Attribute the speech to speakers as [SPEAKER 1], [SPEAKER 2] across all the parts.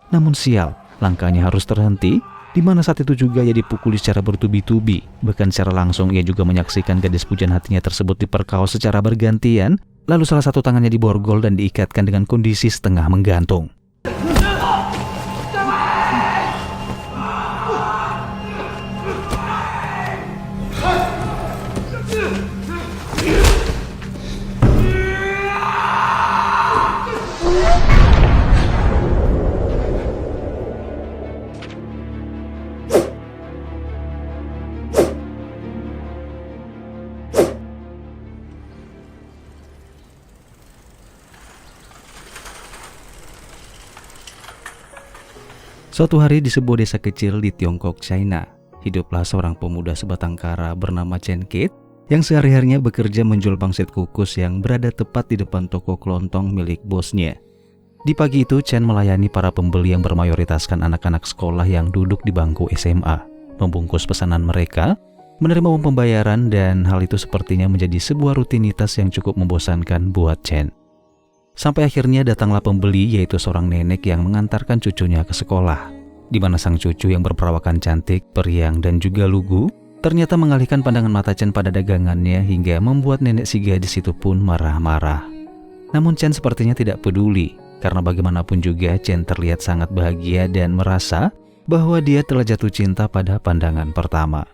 [SPEAKER 1] Namun sial, langkahnya harus terhenti, di mana saat itu juga ia dipukuli secara bertubi-tubi. Bahkan secara langsung ia juga menyaksikan gadis pujaan hatinya tersebut diperkaos secara bergantian, lalu salah satu tangannya diborgol dan diikatkan dengan kondisi setengah menggantung. Suatu hari di sebuah desa kecil di Tiongkok, China, hiduplah seorang pemuda sebatang kara bernama Chen Kit yang sehari-harinya bekerja menjual pangsit kukus yang berada tepat di depan toko kelontong milik bosnya. Di pagi itu, Chen melayani para pembeli yang bermayoritaskan anak-anak sekolah yang duduk di bangku SMA, membungkus pesanan mereka, menerima uang pembayaran, dan hal itu sepertinya menjadi sebuah rutinitas yang cukup membosankan buat Chen. Sampai akhirnya datanglah pembeli, yaitu seorang nenek yang mengantarkan cucunya ke sekolah, di mana sang cucu yang berperawakan cantik, periang, dan juga lugu ternyata mengalihkan pandangan mata Chen pada dagangannya hingga membuat nenek si gadis itu pun marah-marah. Namun Chen sepertinya tidak peduli, karena bagaimanapun juga Chen terlihat sangat bahagia dan merasa bahwa dia telah jatuh cinta pada pandangan pertama.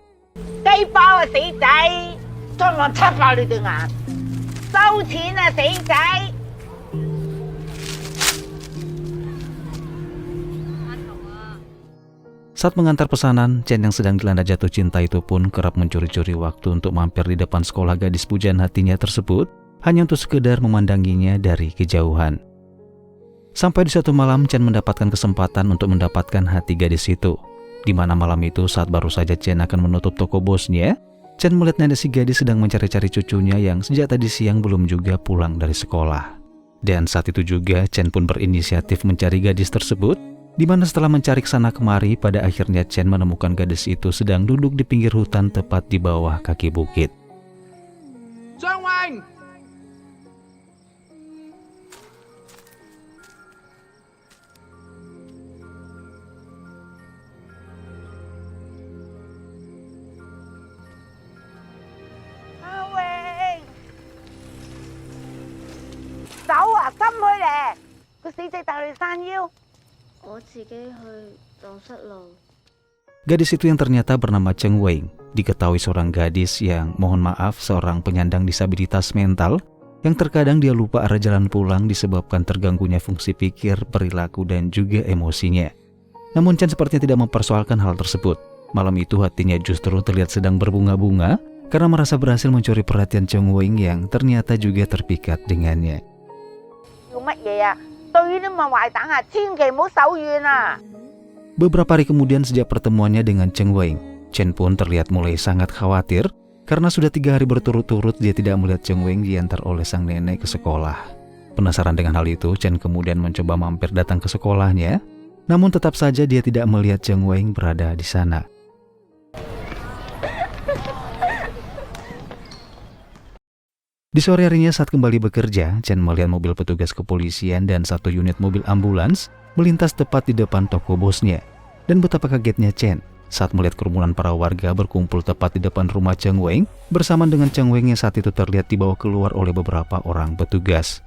[SPEAKER 1] Saat mengantar pesanan, Chen yang sedang dilanda jatuh cinta itu pun kerap mencuri-curi waktu untuk mampir di depan sekolah gadis pujaan hatinya tersebut, hanya untuk sekedar memandanginya dari kejauhan. Sampai di suatu malam, Chen mendapatkan kesempatan untuk mendapatkan hati gadis itu. Di mana malam itu, saat baru saja Chen akan menutup toko bosnya, Chen melihat nenek si gadis sedang mencari-cari cucunya yang sejak tadi siang belum juga pulang dari sekolah. Dan saat itu juga, Chen pun berinisiatif mencari gadis tersebut, di mana setelah mencari kesana kemari, pada akhirnya Chen menemukan gadis itu sedang duduk di pinggir hutan tepat di bawah kaki bukit.
[SPEAKER 2] Zhang Wang!
[SPEAKER 1] Gadis itu yang ternyata bernama Cheng Wei, diketahui seorang gadis yang, mohon maaf, seorang penyandang disabilitas mental yang terkadang dia lupa arah jalan pulang disebabkan terganggunya fungsi pikir, perilaku, dan juga emosinya. Namun Chen sepertinya tidak mempersoalkan hal tersebut. Malam itu hatinya justru terlihat sedang berbunga-bunga karena merasa berhasil mencuri perhatian Cheng Wei yang ternyata juga terpikat dengannya. Beberapa hari kemudian sejak pertemuannya dengan Cheng Wei, Chen pun terlihat mulai sangat khawatir karena sudah 3 hari berturut-turut dia tidak melihat Cheng Wei diantar oleh sang nenek ke sekolah. Penasaran dengan hal itu, Chen kemudian mencoba mampir datang ke sekolahnya, namun tetap saja dia tidak melihat Cheng Wei berada di sana. Di sore harinya saat kembali bekerja, Chen melihat mobil petugas kepolisian dan 1 unit mobil ambulans melintas tepat di depan toko bosnya. Dan betapa kagetnya Chen saat melihat kerumunan para warga berkumpul tepat di depan rumah Cheng Wei bersamaan dengan Cheng Wei yang saat itu terlihat dibawa keluar oleh beberapa orang petugas.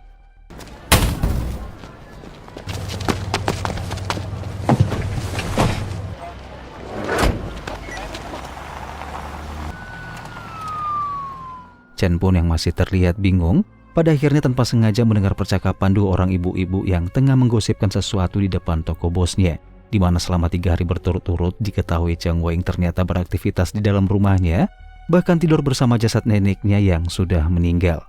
[SPEAKER 1] Chen pun yang masih terlihat bingung, pada akhirnya tanpa sengaja mendengar percakapan 2 orang ibu-ibu yang tengah menggosipkan sesuatu di depan toko bosnya, di mana selama 3 hari berturut-turut diketahui Cheng Wei ternyata beraktivitas di dalam rumahnya, bahkan tidur bersama jasad neneknya yang sudah meninggal.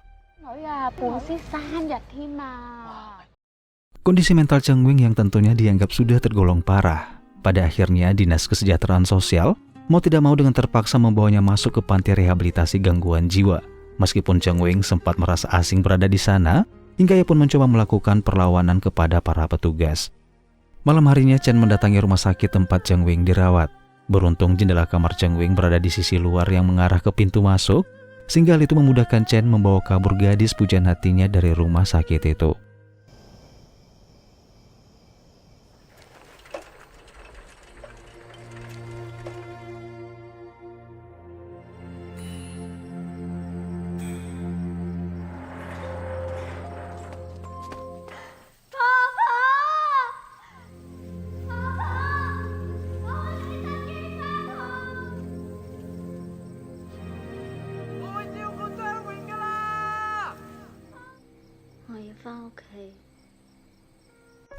[SPEAKER 1] Kondisi mental Cheng Wei yang tentunya dianggap sudah tergolong parah. Pada akhirnya Dinas Kesejahteraan Sosial mau tidak mau dengan terpaksa membawanya masuk ke panti rehabilitasi gangguan jiwa. Meskipun Cheng Wei sempat merasa asing berada di sana, hingga ia pun mencoba melakukan perlawanan kepada para petugas. Malam harinya Chen mendatangi rumah sakit tempat Cheng Wei dirawat. Beruntung jendela kamar Cheng Wei berada di sisi luar yang mengarah ke pintu masuk, sehingga hal itu memudahkan Chen membawa kabur gadis pujaan hatinya dari rumah sakit itu.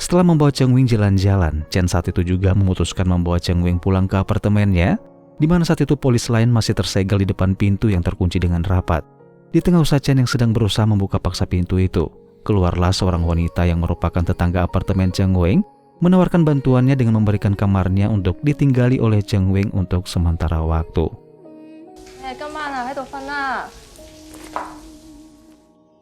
[SPEAKER 1] Setelah membawa Cheng Wing jalan-jalan, Chen saat itu juga memutuskan membawa Cheng Wing pulang ke apartemennya, di mana saat itu polis lain masih tersegel di depan pintu yang terkunci dengan rapat. Di tengah usaha Chen yang sedang berusaha membuka paksa pintu itu, keluarlah seorang wanita yang merupakan tetangga apartemen Cheng Wing, menawarkan bantuannya dengan memberikan kamarnya untuk ditinggali oleh Cheng Wing untuk sementara waktu.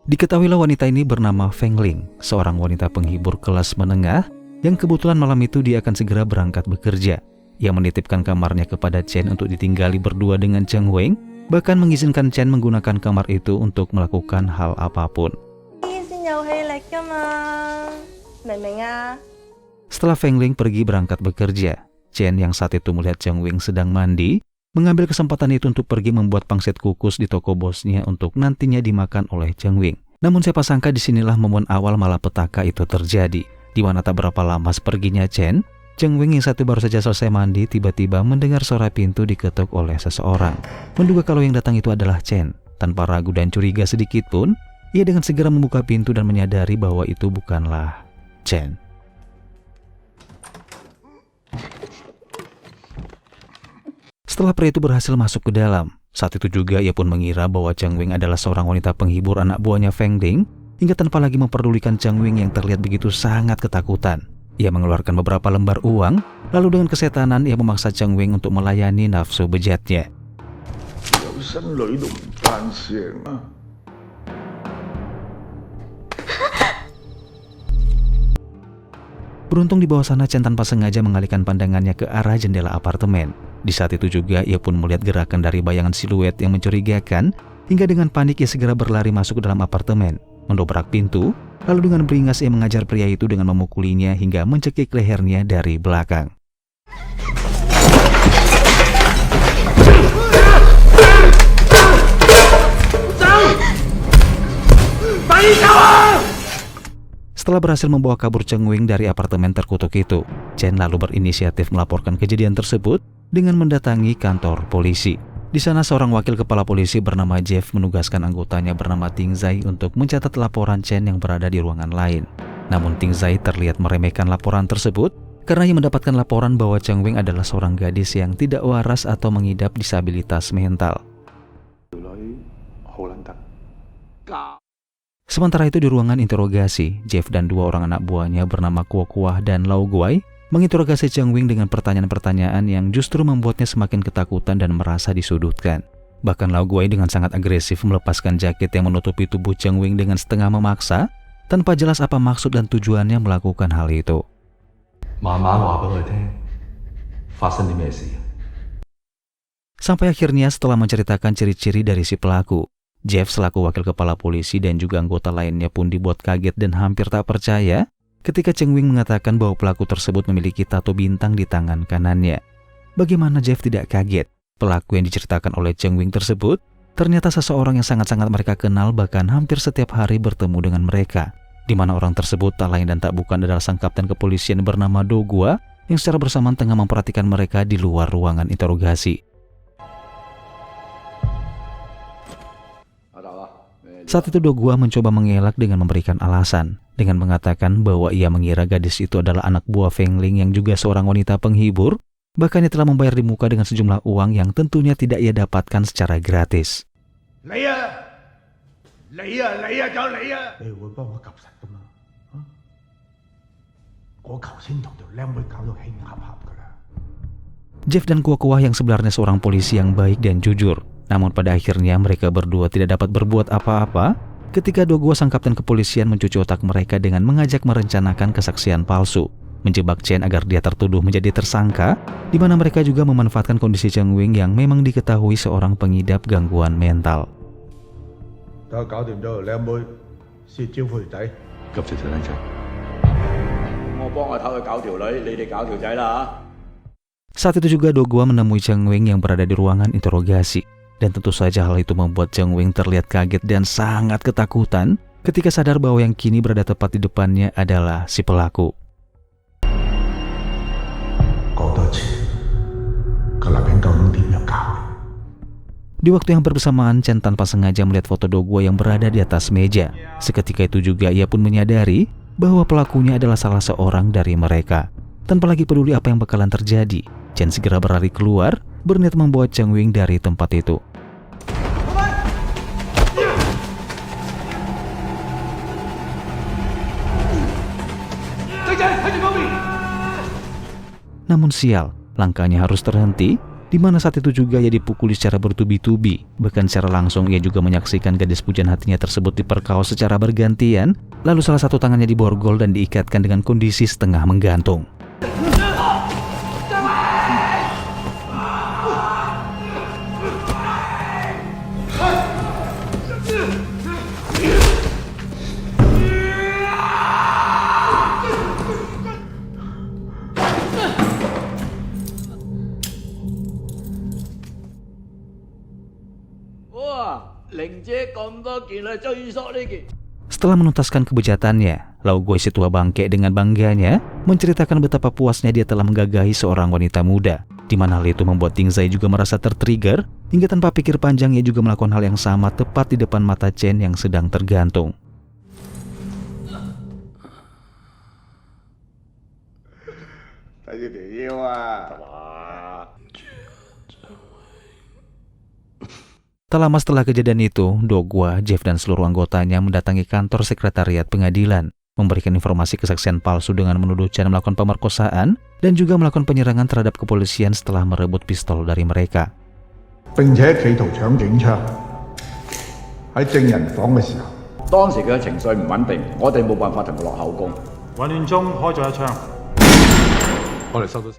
[SPEAKER 1] Diketahuilah wanita ini bernama Feng Ling, seorang wanita penghibur kelas menengah yang kebetulan malam itu dia akan segera berangkat bekerja. Ia menitipkan kamarnya kepada Chen untuk ditinggali berdua dengan Cheng Wing, bahkan mengizinkan Chen menggunakan kamar itu untuk melakukan hal apapun. Setelah Feng Ling pergi berangkat bekerja, Chen yang saat itu melihat Cheng Wing sedang mandi, mengambil kesempatan itu untuk pergi membuat pangsit kukus di toko bosnya untuk nantinya dimakan oleh Cheng Wing. Namun siapa sangka disinilah momen awal malapetaka itu terjadi, di mana tak berapa lama seperginya Chen, Cheng Wing yang saat itu baru saja selesai mandi tiba-tiba mendengar suara pintu diketuk oleh seseorang. Menduga kalau yang datang itu adalah Chen, tanpa ragu dan curiga sedikit pun, ia dengan segera membuka pintu dan menyadari bahwa itu bukanlah Chen. Setelah pria itu berhasil masuk ke dalam, saat itu juga ia pun mengira bahwa Cheng Wing adalah seorang wanita penghibur anak buahnya Feng Ling, hingga tanpa lagi memperdulikan Cheng Wing yang terlihat begitu sangat ketakutan. Ia mengeluarkan beberapa lembar uang, lalu dengan kesetanan ia memaksa Cheng Wing untuk melayani nafsu bejatnya. Beruntung di bawah sana Chen tanpa sengaja mengalihkan pandangannya ke arah jendela apartemen. Di saat itu juga ia pun melihat gerakan dari bayangan siluet yang mencurigakan, hingga dengan panik ia segera berlari masuk ke dalam apartemen, mendobrak pintu, lalu dengan beringas ia mengajar pria itu dengan memukulinya hingga mencekik lehernya dari belakang. Setelah berhasil membawa kabur Cheng Wing dari apartemen terkutuk itu, Chen lalu berinisiatif melaporkan kejadian tersebut dengan mendatangi kantor polisi. Di sana seorang wakil kepala polisi bernama Jeff menugaskan anggotanya bernama Ting Zai untuk mencatat laporan Chen yang berada di ruangan lain. Namun Ting Zai terlihat meremehkan laporan tersebut karena ia mendapatkan laporan bahwa Cheng Wing adalah seorang gadis yang tidak waras atau mengidap disabilitas mental. Sementara itu di ruangan interogasi, Jeff dan dua orang anak buahnya bernama Kuo Kuah dan Lau Guai menginterogasi Cheng Wing dengan pertanyaan-pertanyaan yang justru membuatnya semakin ketakutan dan merasa disudutkan. Bahkan Lau Guai dengan sangat agresif melepaskan jaket yang menutupi tubuh Cheng Wing dengan setengah memaksa, tanpa jelas apa maksud dan tujuannya melakukan hal itu. Sampai akhirnya setelah menceritakan ciri-ciri dari si pelaku, Jeff selaku wakil kepala polisi dan juga anggota lainnya pun dibuat kaget dan hampir tak percaya ketika Cheng Wing mengatakan bahwa pelaku tersebut memiliki tato bintang di tangan kanannya. Bagaimana Jeff tidak kaget? Pelaku yang diceritakan oleh Cheng Wing tersebut ternyata seseorang yang sangat-sangat mereka kenal, bahkan hampir setiap hari bertemu dengan mereka. Di mana orang tersebut tak lain dan tak bukan adalah sang kapten kepolisian bernama Do Gua yang secara bersamaan tengah memperhatikan mereka di luar ruangan interogasi. Saat itu Do Gua mencoba mengelak dengan memberikan alasan, dengan mengatakan bahwa ia mengira gadis itu adalah anak buah Feng Ling yang juga seorang wanita penghibur, bahkan ia telah membayar di muka dengan sejumlah uang yang tentunya tidak ia dapatkan secara gratis. Jeff dan Kuah Kuah yang sebenarnya seorang polisi yang baik dan jujur, namun pada akhirnya mereka berdua tidak dapat berbuat apa-apa ketika Do Gua sang kapten kepolisian mencuci otak mereka dengan mengajak merencanakan kesaksian palsu, menjebak Chen agar dia tertuduh menjadi tersangka, di mana mereka juga memanfaatkan kondisi Cheng Wing yang memang diketahui seorang pengidap gangguan mental. Saat itu juga Do Gua menemui Cheng Wing yang berada di ruangan interogasi. Dan tentu saja hal itu membuat Cheng Wing terlihat kaget dan sangat ketakutan ketika sadar bahwa yang kini berada tepat di depannya adalah si pelaku. Di waktu yang bersamaan, Chen tanpa sengaja melihat foto Do Guo yang berada di atas meja. Seketika itu juga ia pun menyadari bahwa pelakunya adalah salah seorang dari mereka. Tanpa lagi peduli apa yang bakalan terjadi, Chen segera berlari keluar, berniat membawa Cheng Wing dari tempat itu. Namun sial, langkahnya harus terhenti, di mana saat itu juga ia dipukuli secara bertubi-tubi. Bahkan secara langsung ia juga menyaksikan gadis pujaan hatinya tersebut diperkaos secara bergantian, lalu salah satu tangannya diborgol dan diikatkan dengan kondisi setengah menggantung. Setelah menuntaskan kebejatannya, Lao Guo si tua bangke dengan bangganya menceritakan betapa puasnya dia telah menggagahi seorang wanita muda, di mana hal itu membuat Ting Zai juga merasa tertrigger, hingga tanpa pikir panjang ia juga melakukan hal yang sama tepat di depan mata Chen yang sedang tergantung. Tak lama setelah kejadian itu, Do Guo, Jeff dan seluruh anggotanya mendatangi kantor sekretariat pengadilan, memberikan informasi kesaksian palsu dengan menuduh Chen melakukan pemerkosaan dan juga melakukan penyerangan terhadap kepolisian setelah merebut pistol dari mereka.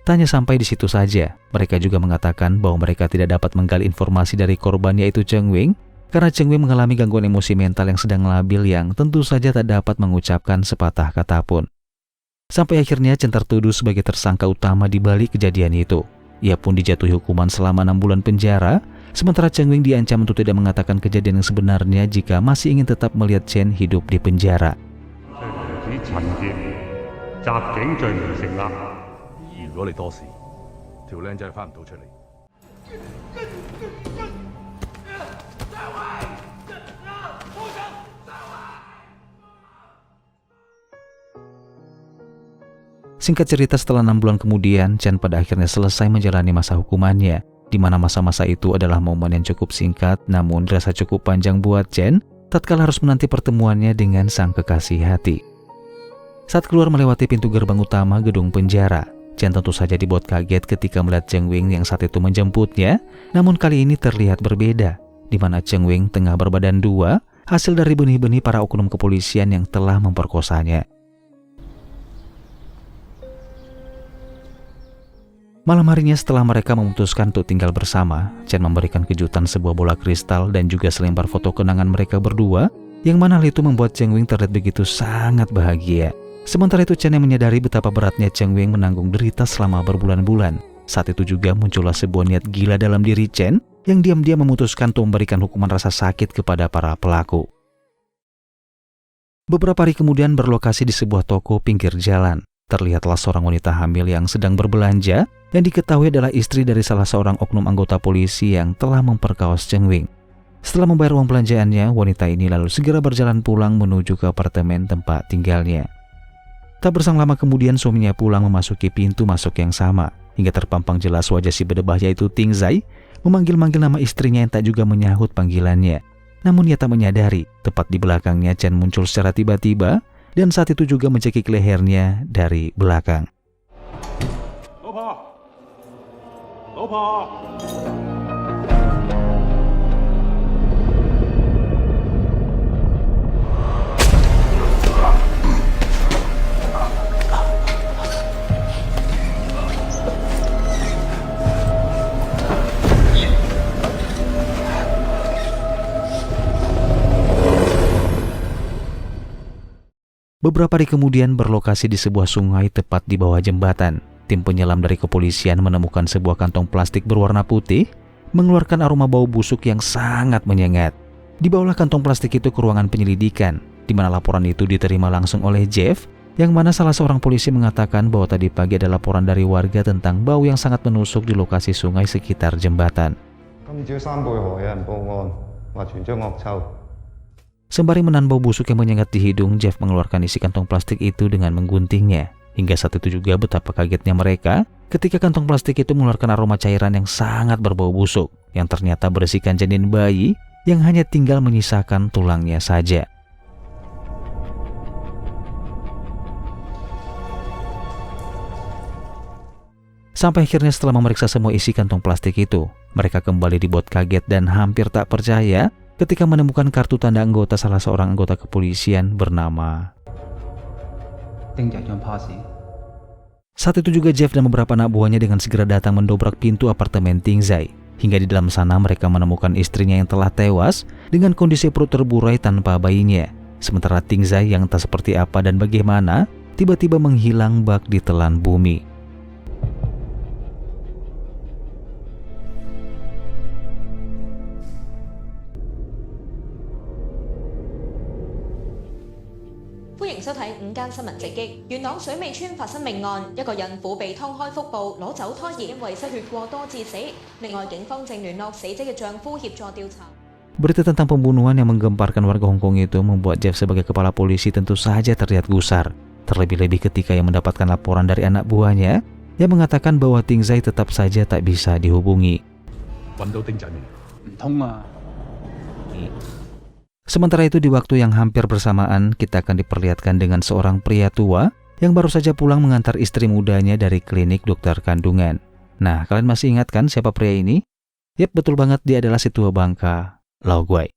[SPEAKER 1] Tanya sampai di situ saja, mereka juga mengatakan bahwa mereka tidak dapat menggali informasi dari korban yaitu Cheng Wing, karena Cheng Wing mengalami gangguan emosi mental yang sedang labil yang tentu saja tak dapat mengucapkan sepatah kata pun. Sampai akhirnya Chen tertuduh sebagai tersangka utama di balik kejadian itu. Ia pun dijatuhi hukuman selama 6 bulan penjara, sementara Cheng Wing diancam untuk tidak mengatakan kejadian yang sebenarnya jika masih ingin tetap melihat Chen hidup di penjara. Singkat cerita, setelah 6 bulan kemudian, Chen pada akhirnya selesai menjalani masa hukumannya, di mana masa-masa itu adalah momen yang cukup singkat namun dirasa cukup panjang buat Chen tatkala harus menanti pertemuannya dengan sang kekasih hati. Saat keluar melewati pintu gerbang utama gedung penjara, Chen tentu saja dibuat kaget ketika melihat Cheng Wing yang saat itu menjemputnya, namun kali ini terlihat berbeda, di mana Cheng Wing tengah berbadan dua, hasil dari benih-benih para oknum kepolisian yang telah memperkosanya. Malam harinya setelah mereka memutuskan untuk tinggal bersama, Chen memberikan kejutan sebuah bola kristal dan juga selembar foto kenangan mereka berdua, yang mana hal itu membuat Cheng Wing terlihat begitu sangat bahagia. Sementara itu Chen yang menyadari betapa beratnya Cheng Wing menanggung derita selama berbulan-bulan. Saat itu juga muncullah sebuah niat gila dalam diri Chen yang diam-diam memutuskan untuk memberikan hukuman rasa sakit kepada para pelaku. Beberapa hari kemudian berlokasi di sebuah toko pinggir jalan, terlihatlah seorang wanita hamil yang sedang berbelanja yang diketahui adalah istri dari salah seorang oknum anggota polisi yang telah memperkaos Cheng Wing. Setelah membayar uang belanjaannya, wanita ini lalu segera berjalan pulang menuju ke apartemen tempat tinggalnya. Tak bersang lama kemudian suaminya pulang memasuki pintu masuk yang sama, hingga terpampang jelas wajah si bedebah yaitu Ting Zai memanggil-manggil nama istrinya yang tak juga menyahut panggilannya. Namun ia tak menyadari, tepat di belakangnya Chen muncul secara tiba-tiba dan saat itu juga mencekik lehernya dari belakang. Beberapa hari kemudian berlokasi di sebuah sungai tepat di bawah jembatan. Tim penyelam dari kepolisian menemukan sebuah kantong plastik berwarna putih, mengeluarkan aroma bau busuk yang sangat menyengat. Dibawalah kantong plastik itu ke ruangan penyelidikan, di mana laporan itu diterima langsung oleh Jeff, yang mana salah seorang polisi mengatakan bahwa tadi pagi ada laporan dari warga tentang bau yang sangat menusuk di lokasi sungai sekitar jembatan.
[SPEAKER 3] 今朝三貝河有人報案，話傳咗惡臭。
[SPEAKER 1] Sembari menahan bau busuk yang menyengat di hidung, Jeff mengeluarkan isi kantong plastik itu dengan mengguntingnya. Hingga saat itu juga betapa kagetnya mereka ketika kantong plastik itu mengeluarkan aroma cairan yang sangat berbau busuk, yang ternyata berisikan janin bayi yang hanya tinggal menyisakan tulangnya saja. Sampai akhirnya setelah memeriksa semua isi kantong plastik itu, mereka kembali dibuat kaget dan hampir tak percaya ketika menemukan kartu tanda anggota salah seorang anggota kepolisian bernama. Saat itu juga Jeff dan beberapa anak buahnya dengan segera datang mendobrak pintu apartemen Ting Zai. Hingga di dalam sana mereka menemukan istrinya yang telah tewas dengan kondisi perut terburai tanpa bayinya. Sementara Ting Zai yang tak seperti apa dan bagaimana tiba-tiba menghilang bak ditelan bumi.5
[SPEAKER 4] 間新聞直擊，元朗水尾村發生命案，一個孕婦被劏開腹部攞走胎兒，因為失血過多致死。另外，警方正聯絡死者嘅丈夫協助調查。
[SPEAKER 1] Berita tentang pembunuhan yang menggemparkan warga Hong Kong itu membuat Jeff sebagai kepala polisi tentu saja terlihat gusar. Terlebih-lebih ketika ia mendapatkan laporan dari anak buahnya yang mengatakan bahwa Ting Zai tetap saja tak bisa dihubungi. Sementara itu di waktu yang hampir bersamaan kita akan diperlihatkan dengan seorang pria tua yang baru saja pulang mengantar istri mudanya dari klinik dokter kandungan. Nah, kalian masih ingat kan siapa pria ini? Yap, betul banget, dia adalah si tua bangka, Lau Guai.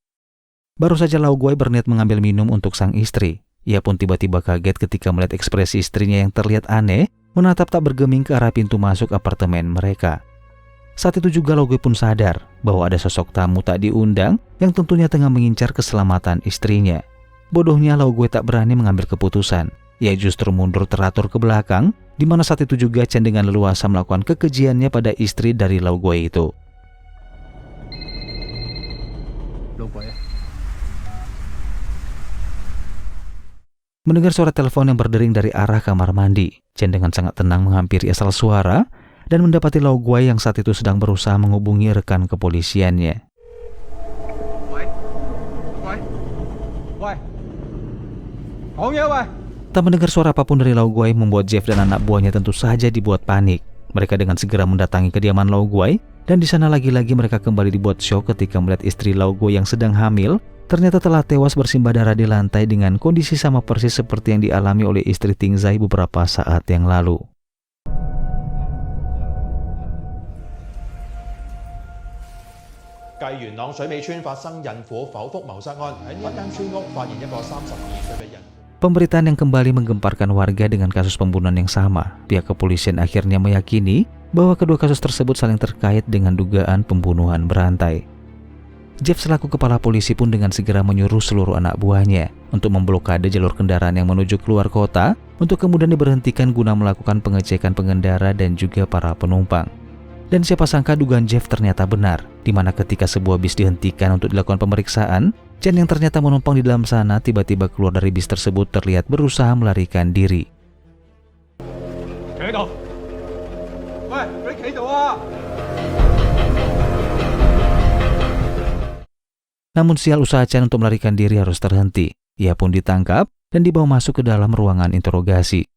[SPEAKER 1] Baru saja Lau Guai berniat mengambil minum untuk sang istri. Ia pun tiba-tiba kaget ketika melihat ekspresi istrinya yang terlihat aneh menatap tak bergeming ke arah pintu masuk apartemen mereka. Saat itu juga Lau Guai pun sadar bahwa ada sosok tamu tak diundang yang tentunya tengah mengincar keselamatan istrinya. Bodohnya Lau Guai tak berani mengambil keputusan. Ia justru mundur teratur ke belakang, di mana saat itu juga Chen dengan leluasa melakukan kekejiannya pada istri dari Lau Guai itu. Mendengar suara telepon yang berdering dari arah kamar mandi, Chen dengan sangat tenang menghampiri asal suara dan mendapati Lau Guai yang saat itu sedang berusaha menghubungi rekan kepolisiannya. Tak mendengar suara apapun dari Lau Guai membuat Jeff dan anak buahnya tentu saja dibuat panik. Mereka dengan segera mendatangi kediaman Lau Guai dan di sana lagi-lagi mereka kembali dibuat syok ketika melihat istri Lau Guai yang sedang hamil ternyata telah tewas bersimbah darah di lantai dengan kondisi sama persis seperti yang dialami oleh istri Ting Zai beberapa saat yang lalu. Pemberitaan yang kembali menggemparkan warga dengan kasus pembunuhan yang sama. Pihak kepolisian akhirnya meyakini bahwa kedua kasus tersebut saling terkait dengan dugaan pembunuhan berantai. Jeff selaku kepala polisi pun dengan segera menyuruh seluruh anak buahnya untuk memblokade jalur kendaraan yang menuju keluar kota untuk kemudian diberhentikan guna melakukan pengecekan pengendara dan juga para penumpang. Dan siapa sangka dugaan Jeff ternyata benar, di mana ketika sebuah bis dihentikan untuk dilakukan pemeriksaan, Chen yang ternyata menumpang di dalam sana tiba-tiba keluar dari bis tersebut terlihat berusaha melarikan diri. Namun sial, usaha Chen untuk melarikan diri harus terhenti. Ia pun ditangkap dan dibawa masuk ke dalam ruangan interogasi.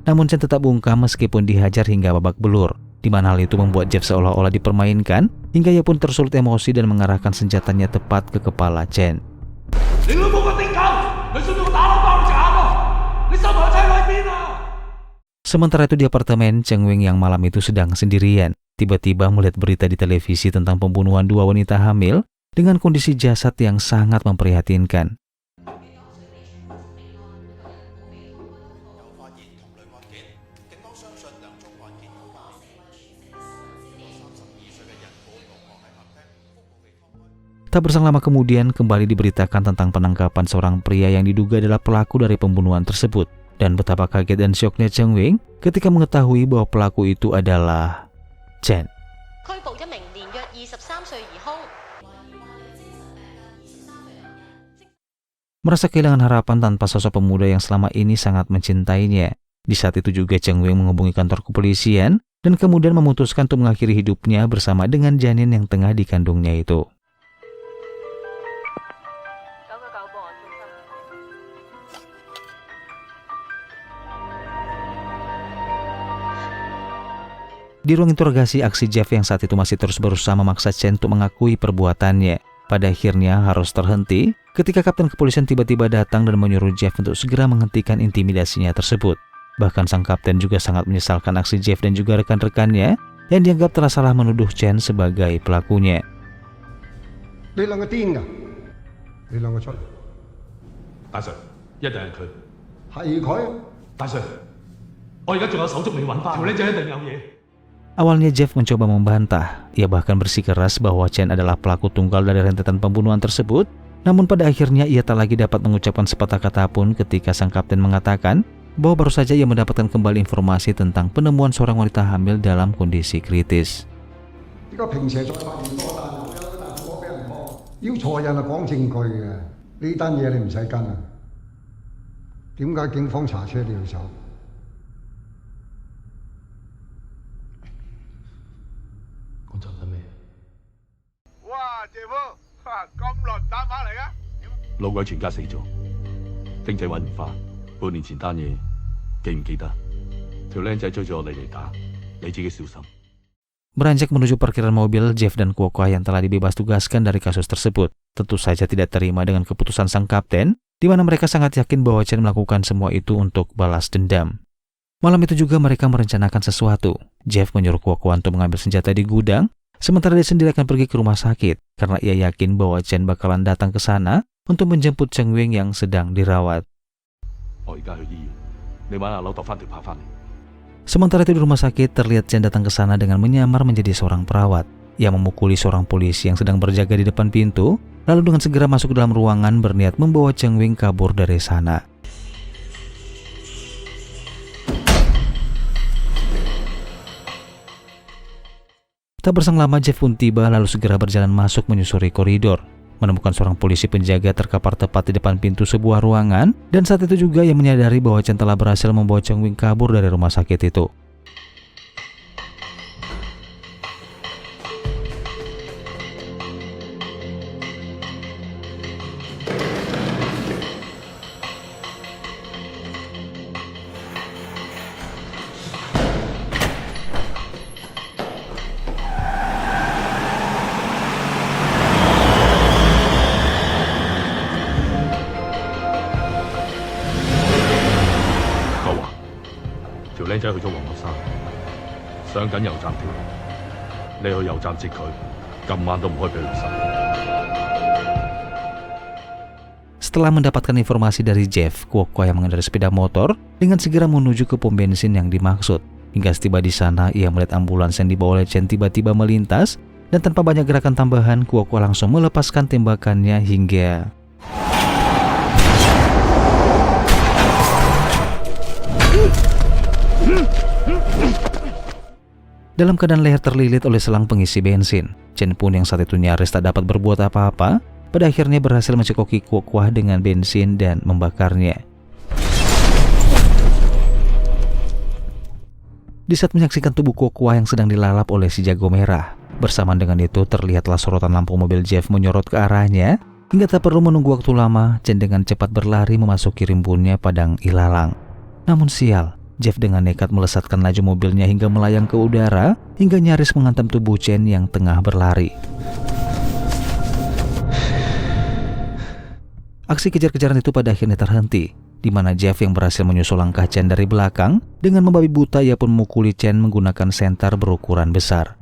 [SPEAKER 1] Namun Chen tetap bungkam meskipun dihajar hingga babak belur, di mana hal itu membuat Jeff seolah-olah dipermainkan hingga ia pun tersulut emosi dan mengarahkan senjatanya tepat ke kepala Chen. Sementara itu di apartemen, Cheng Wing yang malam itu sedang sendirian, tiba-tiba melihat berita di televisi tentang pembunuhan dua wanita hamil dengan kondisi jasad yang sangat memprihatinkan. Tak berselang lama kemudian kembali diberitakan tentang penangkapan seorang pria yang diduga adalah pelaku dari pembunuhan tersebut. Dan betapa kaget dan syoknya Cheng Wing ketika mengetahui bahwa pelaku itu adalah Chen. Merasa kehilangan harapan tanpa sosok pemuda yang selama ini sangat mencintainya. Di saat itu juga Cheng Wing menghubungi kantor kepolisian dan kemudian memutuskan untuk mengakhiri hidupnya bersama dengan janin yang tengah dikandungnya itu. Di ruang interogasi, aksi Jeff yang saat itu masih terus berusaha memaksa Chen untuk mengakui perbuatannya. Pada akhirnya harus terhenti ketika kapten kepolisian tiba-tiba datang dan menyuruh Jeff untuk segera menghentikan intimidasinya tersebut. Bahkan sang kapten juga sangat menyesalkan aksi Jeff dan juga rekan-rekannya yang dianggap telah salah menuduh Chen sebagai pelakunya. Awalnya Jeff mencoba membantah, ia bahkan bersikeras bahwa Chen adalah pelaku tunggal dari rentetan pembunuhan tersebut. Namun pada akhirnya ia tak lagi dapat mengucapkan sepatah kata pun ketika sang kapten mengatakan bahwa baru saja ia mendapatkan kembali informasi tentang penemuan seorang wanita hamil dalam kondisi kritis. Beranjak menuju parkiran mobil, Jeff dan Kuo Kuo yang telah dibebas tugaskan dari kasus tersebut tentu saja tidak terima dengan keputusan sang kapten, di mana mereka sangat yakin bahwa Chen melakukan semua itu untuk balas dendam. Malam itu juga mereka merencanakan sesuatu. Jeff menyuruh Kuo Kuo untuk mengambil senjata di gudang, sementara dia sendiri akan pergi ke rumah sakit karena ia yakin bahwa Chen bakalan datang ke sana untuk menjemput Cheng Wing yang sedang dirawat. Sementara itu di rumah sakit, terlihat Chen datang ke sana dengan menyamar menjadi seorang perawat. Ia memukuli seorang polisi yang sedang berjaga di depan pintu, lalu dengan segera masuk ke dalam ruangan berniat membawa Cheng Wing kabur dari sana. Tak berselang lama Jeff pun tiba lalu segera berjalan masuk menyusuri koridor. Menemukan seorang polisi penjaga terkapar tepat di depan pintu sebuah ruangan, dan saat itu juga ia menyadari bahwa Chen telah berhasil membawa Cheng Wing kabur dari rumah sakit itu. Setelah mendapatkan informasi dari Jeff, Kuo Kuo yang mengendarai sepeda motor dengan segera menuju ke pom bensin yang dimaksud. Hingga setiba di sana, ia melihat ambulans yang dibawa oleh Chen tiba-tiba melintas, dan tanpa banyak gerakan tambahan, Kuo Kuo langsung melepaskan tembakannya hingga dalam keadaan leher terlilit oleh selang pengisi bensin. Chen pun yang saat itu nyaris tak dapat berbuat apa-apa, pada akhirnya berhasil mencekoki Kuo Kuo dengan bensin dan membakarnya. Di saat menyaksikan tubuh Kuo Kuo yang sedang dilalap oleh si jago merah, bersamaan dengan itu terlihatlah sorotan lampu mobil Jeff menyorot ke arahnya. Hingga tak perlu menunggu waktu lama, Chen dengan cepat berlari memasuki rimbunnya padang ilalang. Namun sial, Jeff dengan nekat melesatkan laju mobilnya hingga melayang ke udara, hingga nyaris menghantam tubuh Chen yang tengah berlari. Aksi kejar-kejaran itu pada akhirnya terhenti, di mana Jeff yang berhasil menyusul langkah Chen dari belakang, dengan membabi buta ia pun memukuli Chen menggunakan senter berukuran besar.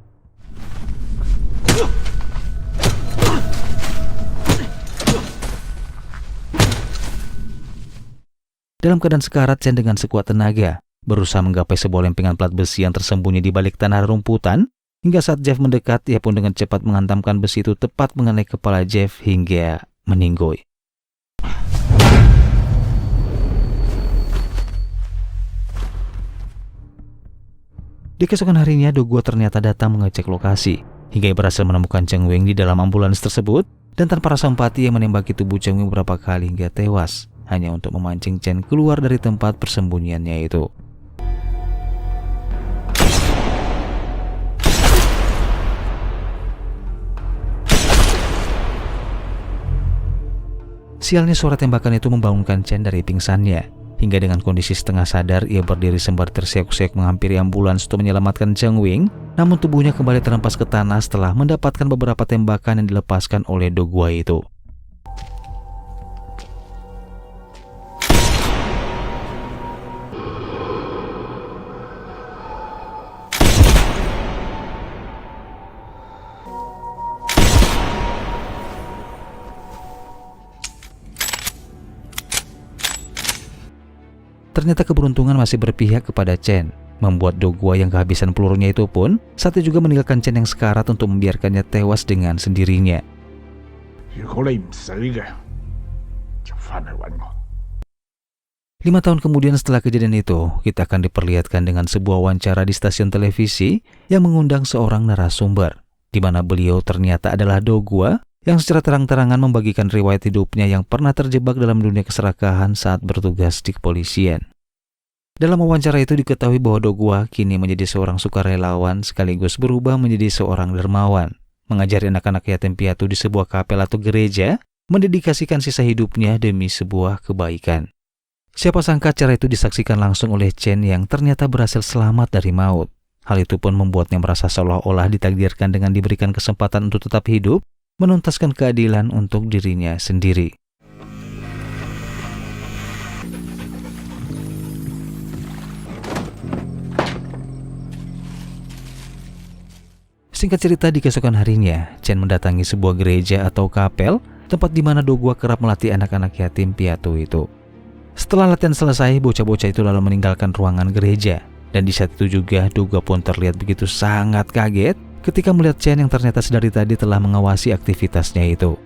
[SPEAKER 1] Dalam keadaan sekarat, Chen dengan sekuat tenaga berusaha menggapai sebuah lempengan plat besi yang tersembunyi di balik tanah rumputan, Hingga saat Jeff mendekat, ia pun dengan cepat menghantamkan besi itu tepat mengenai kepala Jeff hingga meninggoy. Di keesokan harinya, Do Guo ternyata datang mengecek lokasi, hingga ia berhasil menemukan Cheng Wing di dalam ambulans tersebut, dan tanpa rasa empati ia menembaki tubuh Cheng Wing beberapa kali hingga tewas, hanya untuk memancing Chen keluar dari tempat persembunyiannya itu. Sialnya suara tembakan itu membangunkan Chen dari pingsannya, hingga dengan kondisi setengah sadar ia berdiri sembari terseok-seok menghampiri ambulans untuk menyelamatkan Cheng Wing, namun tubuhnya kembali terhempas ke tanah setelah mendapatkan beberapa tembakan yang dilepaskan oleh Do Guo itu. Ternyata keberuntungan masih berpihak kepada Chen, membuat Do Guo yang kehabisan pelurunya itu pun saat itu juga meninggalkan Chen yang sekarat untuk membiarkannya tewas dengan sendirinya. 5 tahun kemudian setelah kejadian itu, kita akan diperlihatkan dengan sebuah wawancara di stasiun televisi yang mengundang seorang narasumber, di mana beliau ternyata adalah Do Guo yang secara terang-terangan membagikan riwayat hidupnya yang pernah terjebak dalam dunia keserakahan saat bertugas di kepolisian. Dalam wawancara itu diketahui bahwa Do Guo kini menjadi seorang sukarelawan sekaligus berubah menjadi seorang dermawan, mengajari anak-anak yatim piatu di sebuah kapel atau gereja, mendedikasikan sisa hidupnya demi sebuah kebaikan. Siapa sangka cara itu disaksikan langsung oleh Chen yang ternyata berhasil selamat dari maut. Hal itu pun membuatnya merasa seolah-olah ditakdirkan dengan diberikan kesempatan untuk tetap hidup, menuntaskan keadilan untuk dirinya sendiri. Singkat cerita, di keesokan harinya, Chen mendatangi sebuah gereja atau kapel, tempat di mana Do Guo kerap melatih anak-anak yatim piatu itu. Setelah latihan selesai, bocah-bocah itu lalu meninggalkan ruangan gereja, dan di saat itu juga Do Guo pun terlihat begitu sangat kaget ketika melihat Chen yang ternyata sedari tadi telah mengawasi aktivitasnya itu.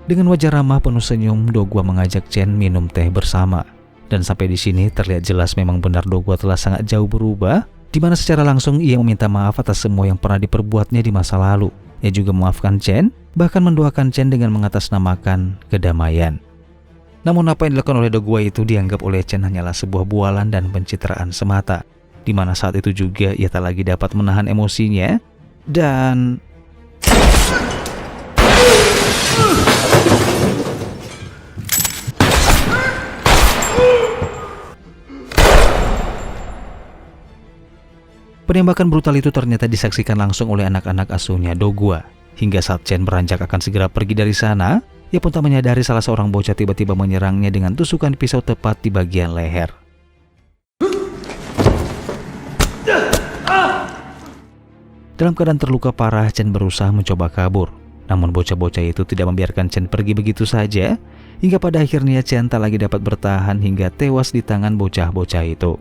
[SPEAKER 1] Dengan wajah ramah penuh senyum, Do Guo mengajak Chen minum teh bersama. Dan sampai di sini terlihat jelas memang benar Do Guo telah sangat jauh berubah, di mana secara langsung ia meminta maaf atas semua yang pernah diperbuatnya di masa lalu. Ia juga memaafkan Chen, bahkan mendoakan Chen dengan mengatasnamakan kedamaian. Namun apa yang dilakukan oleh Do Guo itu dianggap oleh Chen hanyalah sebuah bualan dan pencitraan semata, di mana saat itu juga ia tak lagi dapat menahan emosinya dan penembakan brutal itu ternyata disaksikan langsung oleh anak-anak asuhnya Do Guo. Hingga saat Chen beranjak akan segera pergi dari sana, ia pun tak menyadari salah seorang bocah tiba-tiba menyerangnya dengan tusukan pisau tepat di bagian leher. Dalam keadaan terluka parah, Chen berusaha mencoba kabur. Namun bocah-bocah itu tidak membiarkan Chen pergi begitu saja, hingga pada akhirnya Chen tak lagi dapat bertahan hingga tewas di tangan bocah-bocah itu.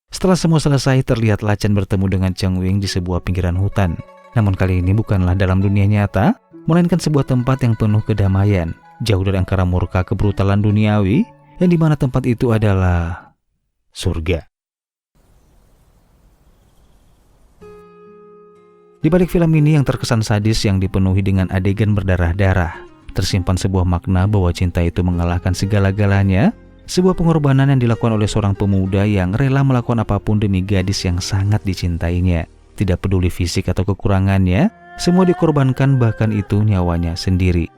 [SPEAKER 1] Setelah semua selesai, terlihatlah Chen bertemu dengan Cheng Wing di sebuah pinggiran hutan. Namun kali ini bukanlah dalam dunia nyata, melainkan sebuah tempat yang penuh kedamaian, jauh dari angkara murka kebrutalan duniawi, yang dimana tempat itu adalah surga. Di balik film ini yang terkesan sadis yang dipenuhi dengan adegan berdarah-darah, tersimpan sebuah makna bahwa cinta itu mengalahkan segala-galanya. Sebuah pengorbanan yang dilakukan oleh seorang pemuda yang rela melakukan apapun demi gadis yang sangat dicintainya. Tidak peduli fisik atau kekurangannya, semua dikorbankan, bahkan itu nyawanya sendiri.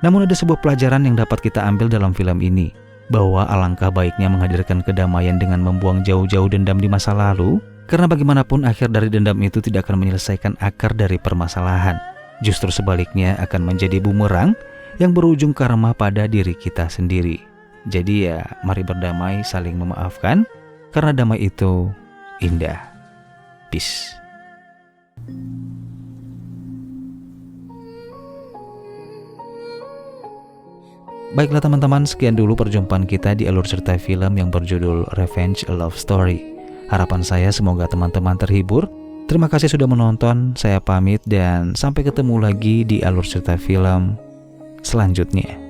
[SPEAKER 1] Namun ada sebuah pelajaran yang dapat kita ambil dalam film ini, bahwa alangkah baiknya menghadirkan kedamaian dengan membuang jauh-jauh dendam di masa lalu, karena bagaimanapun akhir dari dendam itu tidak akan menyelesaikan akar dari permasalahan. Justru sebaliknya akan menjadi bumerang yang berujung karma pada diri kita sendiri. Jadi ya mari berdamai, saling memaafkan, karena damai itu indah. Peace. Baiklah teman-teman, sekian dulu perjumpaan kita di alur cerita film yang berjudul Revenge a Love Story. Harapan saya semoga teman-teman terhibur. Terima kasih sudah menonton, saya pamit dan sampai ketemu lagi di alur cerita film selanjutnya.